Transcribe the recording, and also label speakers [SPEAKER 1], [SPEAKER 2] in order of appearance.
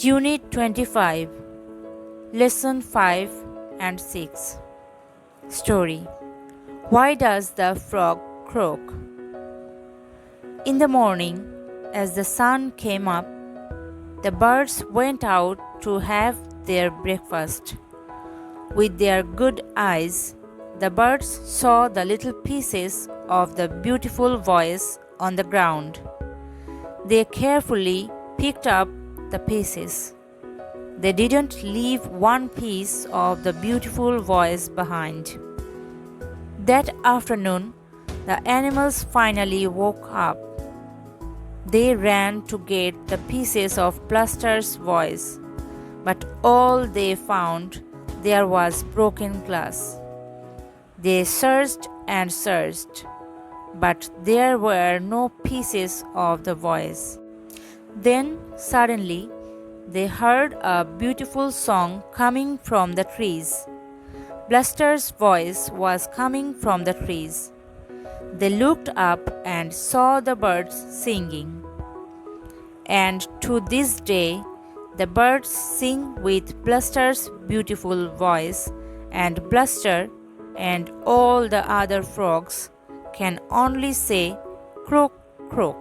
[SPEAKER 1] Unit 25, Lesson 5 and 6. Story. Why does the frog croak? In the morning, as the sun came up, the birds went out to have their breakfast. With their good eyes, the birds saw the little pieces of the beautiful voice on the ground. They carefully picked up the pieces. They didn't leave one piece of the beautiful voice behind. That afternoon, the animals finally woke up. They ran to get the pieces of Plaster's voice, but all they found there was broken glass. They searched and searched, but there were no pieces of the voice. Then suddenly they heard a beautiful song coming from the trees. Bluster's voice was coming from the trees. They looked up and saw the birds singing. And to this day, the birds sing with Bluster's beautiful voice, and Bluster and all the other frogs can only say croak, croak.